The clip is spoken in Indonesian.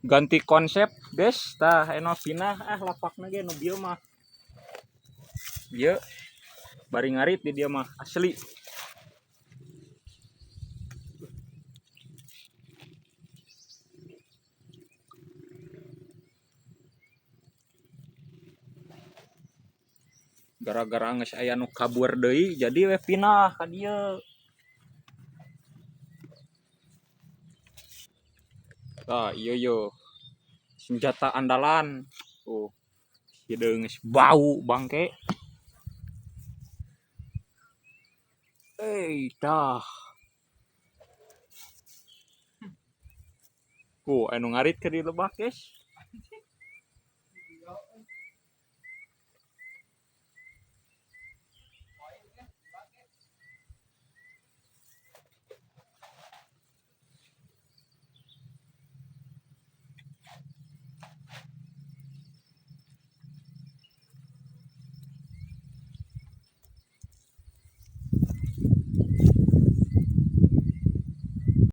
ganti konsep guys, tah eno pinah lapakna ge nu bieu mah bieu bari ngarit di dia mah asli. Gara-gara geus aya nu kabur deui jadi we pinah ka dieu. Tah ieu yo senjata andalan tuh hideung geus bau bangke. Dah anu ngarit ke di lebah guys.